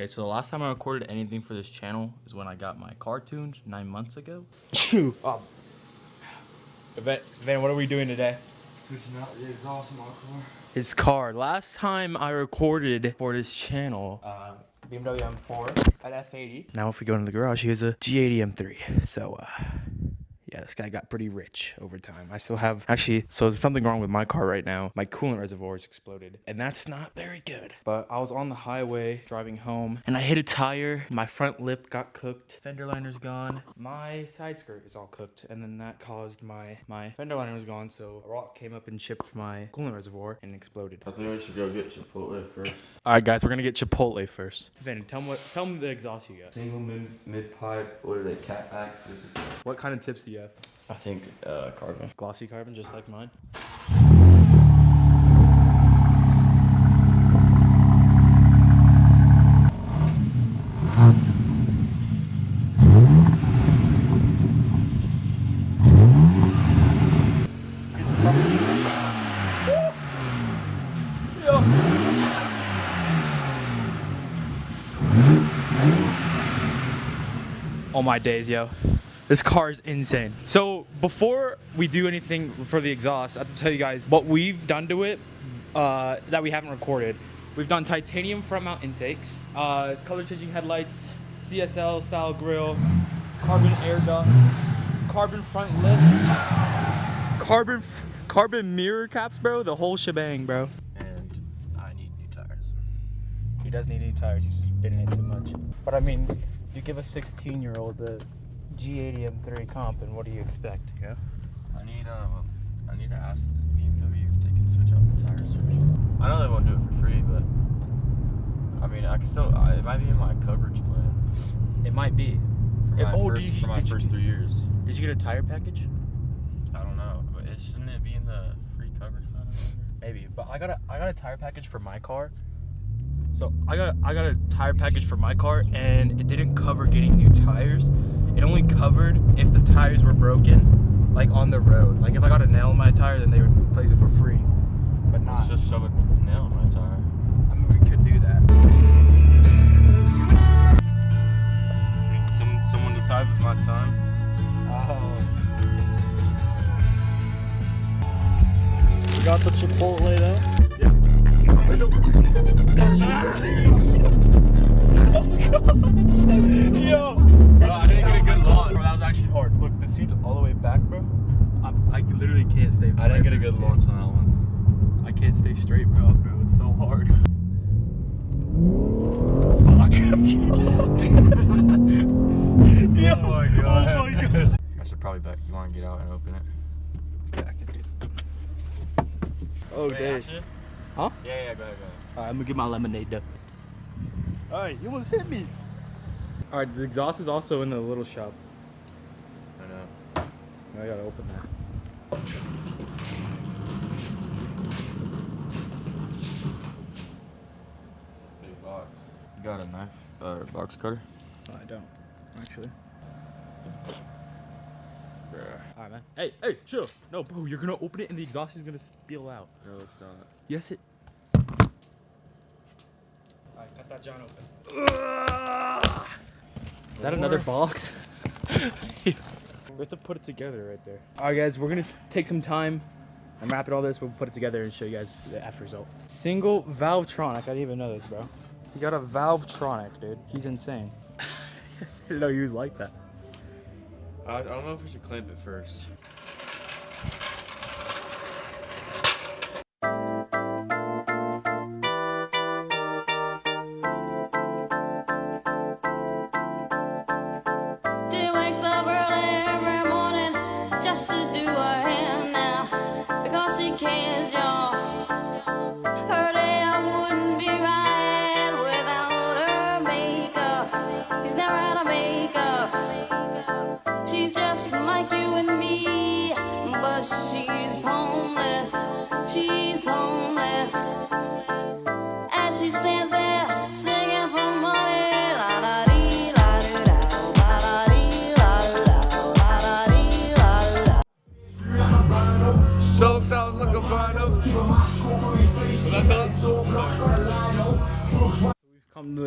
Okay, so the last time I recorded anything for this channel is when I got my car tuned 9 months ago. Van, what are we doing today? Switching out the exhaust in my car. His car. Last time I recorded for this channel, BMW M4 at F80. Now if we go into the garage, he has a G80 M3. So, yeah, this guy got pretty rich over time. I still have, actually, so there's something wrong with my car right now. My coolant reservoir has exploded, and that's not very good. But I was on the highway driving home, and I hit a tire. My front lip got cooked. Fender liner's gone. My side skirt is all cooked, and then that caused my fender liner was gone, so a rock came up and chipped my coolant reservoir and exploded. I think we should go get Chipotle first. All right, guys, we're gonna get Chipotle first. Van, tell me the exhaust you got. Single mid pipe. What are they? Catmax. What kind of tips do you have? I think carbon. Glossy carbon, just like mine. Oh my days, yo. This car is insane. So before we do anything for the exhaust, I have to tell you guys what we've done to it that we haven't recorded. We've done titanium front mount intakes, color changing headlights, CSL style grille, carbon air ducts, carbon front lift, carbon mirror caps, bro. The whole shebang, bro. And I need new tires. He does need new tires. He's been in it too much. But I mean, you give a 16-year-old the G80 M3 comp, and what do you expect? You know? I need to ask BMW if they can switch out the tires for me. I know they won't do it for free, but I mean, I can still. It might be in my coverage plan. It might be. For my first 3 years. Did you get a tire package? I don't know, but shouldn't it be in the free coverage plan? Maybe, but I got a tire package for my car. So I got a tire package for my car, and it didn't cover getting new tires. It only covered if the tires were broken, like on the road. Like if I got a nail in my tire, then they would replace it for free. But not. Let's just shove a nail in my tire. I mean, we could do that. Someone decides it's my son. Oh. You got the Chipotle though? Yeah. Yo! Bro, I didn't get a good launch. Bro, that was actually hard. Look, the seat's all the way back, bro. I literally can't stay. I didn't get a good launch on that one. I can't stay straight, bro. It's so hard. Oh my god. Oh my god. I should probably back. You want to get out and open it? Yeah, I can do it. Oh, Wait, days. Huh? Yeah, go ahead. Alright, I'm gonna get my lemonade though. Alright, you almost hit me. Alright, the exhaust is also in the little shop. I know. I gotta open that. It's a big box. You got a knife or box cutter? Oh, I don't, actually. Bruh. Alright, man. Hey, chill. No, bro, you're gonna open it and the exhaust is gonna spill out. No, it's not. Yes, it. Alright, cut that John open. Is that another box? We have to put it together right there. Alright, guys, we're gonna take some time and wrap it all this. We'll put it together and show you guys the after result. Single Valvetronic. I didn't even know this, bro. You got a Valvetronic, dude. He's insane. I didn't know you was like that. I don't know if we should clamp it first. Just to do her hair now, because she cares, y'all. Her hair wouldn't be right without her makeup. She's never had a makeup. She's just like you and me.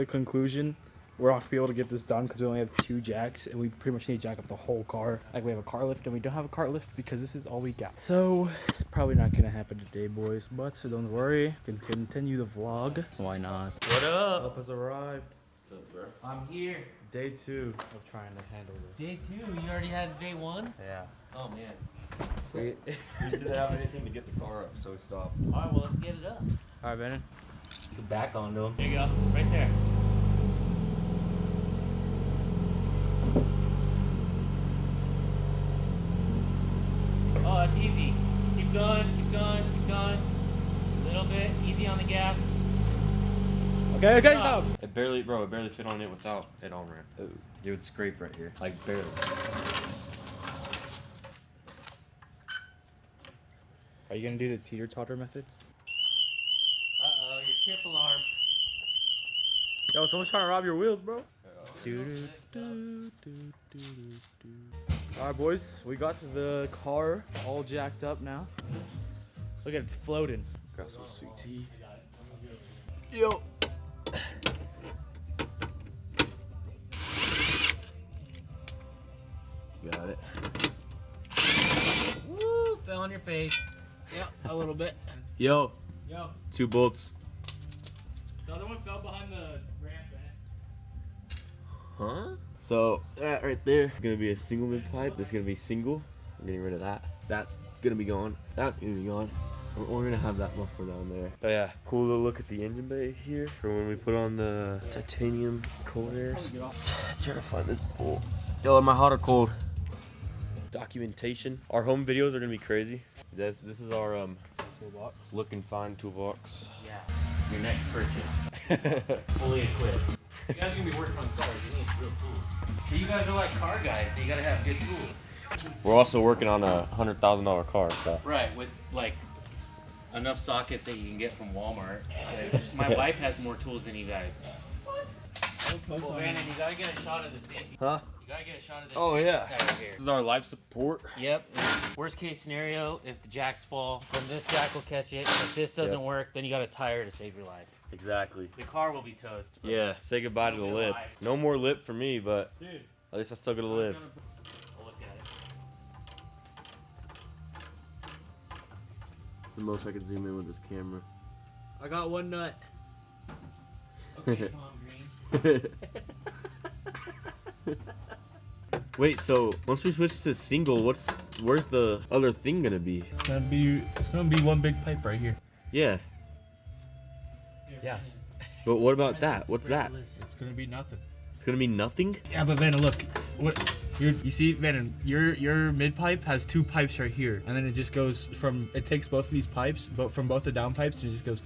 the conclusion, we're not gonna be able to get this done because we only have 2 jacks, and we pretty much need to jack up the whole car. Like, we have a car lift, and we don't have a cart lift because this is all we got. So it's probably not gonna happen today, boys. But so don't worry, we can continue the vlog. Why not? What up? Help has arrived. What's up, bro? I'm here. Day 2 of trying to handle this. Day 2. You already had day 1? Yeah. Oh man. We just didn't have anything to get the car up, so we stopped. All right, well let's get it up. All right, Bennett. You can back onto him. There you go. Right there. Oh, that's easy. Keep going. Keep going. Keep going. A little bit. Easy on the gas. Okay, okay, Stop. stop. It barely fit on it without it on ramp. It would scrape right here, like barely. Are you gonna do the teeter-totter method? Uh-oh, your tip alarm. Yo, someone's trying to rob your wheels, bro. Alright, boys, we got to the car all jacked up now. Look at it, it's floating. Got some sweet tea. Yo. Got it. Woo! Fell on your face. Yep, a little bit. Yo, Yo, 2 bolts. the other one fell behind the ramp. Huh? So that right there is gonna be a single mid pipe. That's gonna be single. I'm getting rid of that. That's gonna be gone. That's gonna be gone. We're gonna have that muffler down there. But yeah, cool little look at the engine bay here for when we put on the titanium cold airs. Trying to find this bolt. Yo, am I hot or cold? Documentation. Our home videos are gonna be crazy. This is our Toolbox. look and find toolbox. Yeah. Your next purchase. Fully equipped. You guys are gonna be working on cars. You need real tools. So you guys are like car guys, so you gotta have good tools. We're also working on a $100,000 car. So. Right, with like enough sockets that you can get from Walmart. My wife has more tools than you guys. Well, Brandon, you gotta get a shot of the safety. Huh? You gotta get a shot of the Oh, safety yeah. tire here. This is our life support. Yep. Worst case scenario, if the jacks fall, then this jack will catch it. If this doesn't Yep. work, then you got a tire to save your life. Exactly. The car will be toast. but Yeah, say goodbye to the I'll be lip. alive. No more lip for me, but Dude, at least I still get to live. I'll look at it. It's the most I can zoom in with this camera. I got one nut. Okay, Tom Green. Wait, so once we switch to single, where's the other thing gonna be? It's gonna be one big pipe right here. Yeah, Yeah. but what about that? What's that? It's gonna be nothing. It's gonna be nothing? Yeah, but Vanna, look. What you see, Vanna, your mid pipe has 2 pipes right here, and then it just goes from. It takes both of these pipes, but from both the down pipes, and it just goes.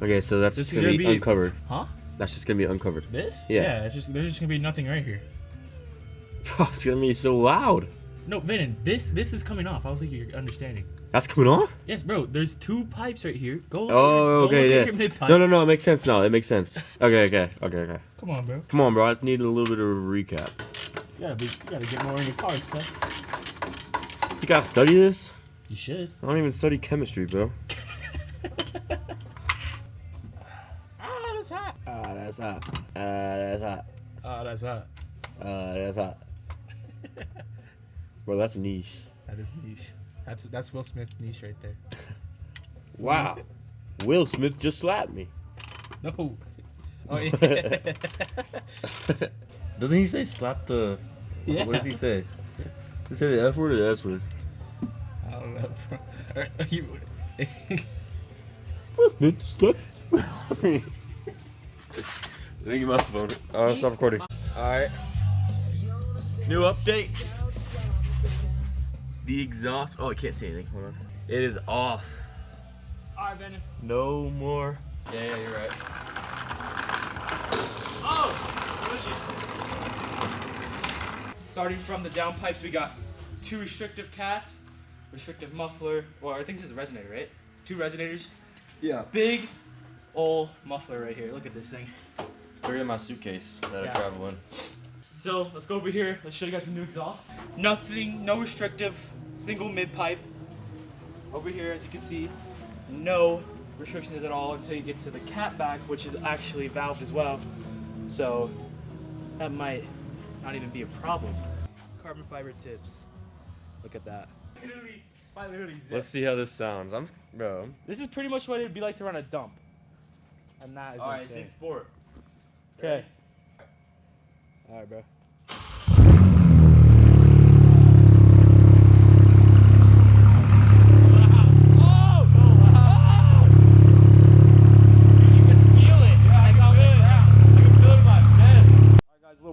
Okay, so that's This just is gonna gonna be be- uncovered. Huh? That's just gonna be uncovered. This? Yeah. It's just there's just gonna be nothing right here. It's gonna be so loud. No, Vanna, this is coming off. I don't think you're understanding. That's coming off? Yes, bro. There's 2 pipes right here. Go. Look Oh, go okay, look yeah. at your mid pipe. No, it makes sense now. It makes sense. Okay. Come on, bro. Come on, bro. I just need a little bit of a recap. You gotta get more in your cars, cuz. You gotta study this? You should. I don't even study chemistry, bro. That's hot. That's hot. That's hot. That's hot. That's hot. Bro, that's niche. That is niche. That's Will Smith niche right there. Wow. Will Smith just slapped me. No. Oh yeah. Doesn't he say slap the... Yeah. What does he say? Does he say the F word or the S word? I don't know. Will Smith slap. Thank you, my phone. Stop recording. Alright. New update. The exhaust... Oh, I can't see anything. Hold on. It is off. Alright, Bennett. No more. Yeah, you're right. Oh! Starting from the down pipes, we got 2 restrictive cats, restrictive muffler, or I think this is a resonator, right? 2 resonators. Yeah. Big old muffler right here. Look at this thing. It's bigger than my suitcase that Yeah. I travel in. So let's go over here. Let's show you guys the new exhaust. Nothing, no restrictive, single mid pipe. Over here, as you can see, no restrictions at all until you get to the cat back, which is actually valved as well. So that might not even be a problem. Carbon fiber tips. Look at that. Literally zip. Let's see how this sounds. Bro. This is pretty much what it'd be like to run a dump. And that is Alright, okay. it's in sport. Okay. Alright, bro.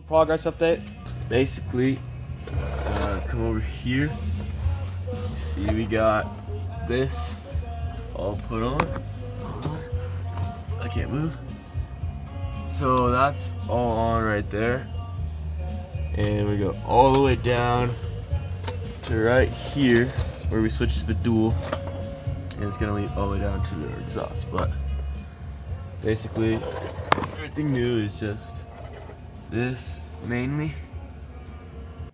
Progress update. Basically, come over here. You see, we got this all put on. Hold on. I can't move. So that's all on right there. And we go all the way down to right here where we switch to the dual. And it's gonna lead all the way down to the exhaust. But basically, everything new is just this mainly.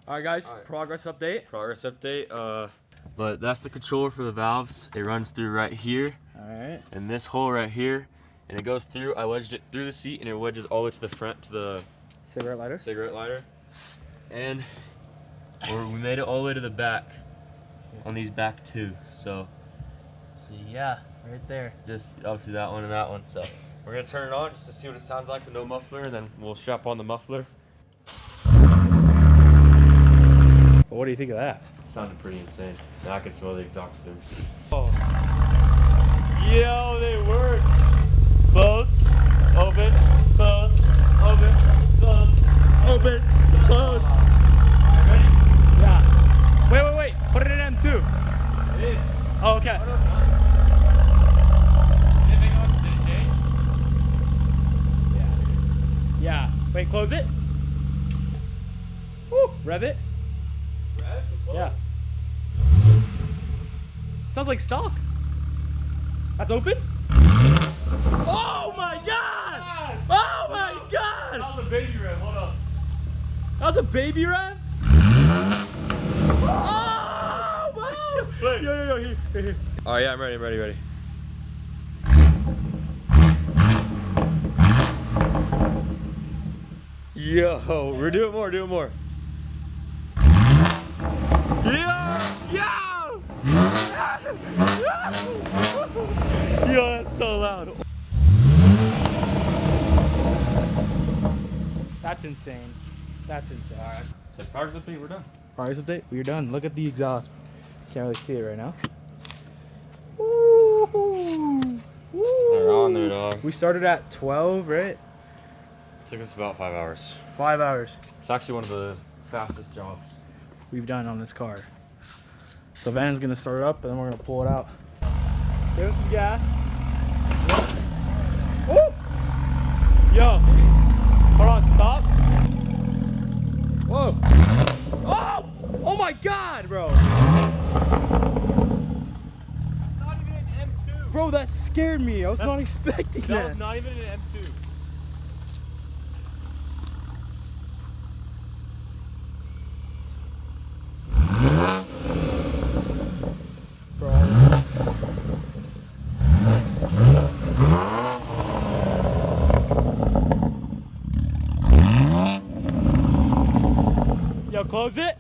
Alright guys, progress update. Progress update. But that's the controller for the valves. It runs through right here. Alright. And this hole right here, and it goes through. I wedged it through the seat, and it wedges all the way to the front to the Cigarette lighter. cigarette lighter. And we made it all the way to the back on these back two. So See, yeah, right there. just obviously that one and that one. So we're gonna turn it on just to see what it sounds like with no muffler, and then we'll strap on the muffler. Well, what do you think of that? It sounded pretty insane. Now I can smell the exhaust fumes. Oh. Yo, they work. Close, open, close, open, close, open, close. Ready? Yeah. Wait. Put it in M2. It is. Oh, okay. Did it change? Yeah. Wait, close it. Woo. Rev it. Yeah. Sounds like stock. That's open? Oh my god! Oh my god! That was a baby rev. Hold up. That was a baby rev? Oh my god! Wait. Yo, here. Oh yeah, I'm ready. Yo, we're doing more. Yo, that's so loud. That's insane. Alright. So progress update, we're done. Progress update, we're done. Look at the exhaust. Can't really see it right now. They're on there, dog. We started at 12, right? Took us about 5 hours. 5 hours It's actually one of the fastest jobs. we've done on this car. So Van's gonna start it up and then we're gonna pull it out. Give us some gas. Woo! Yo, hold on, stop. Whoa. Oh! Oh my god, bro. It's not even an M2. Bro, that scared me. I was not expecting That that. was not even an M2. Yo, close it.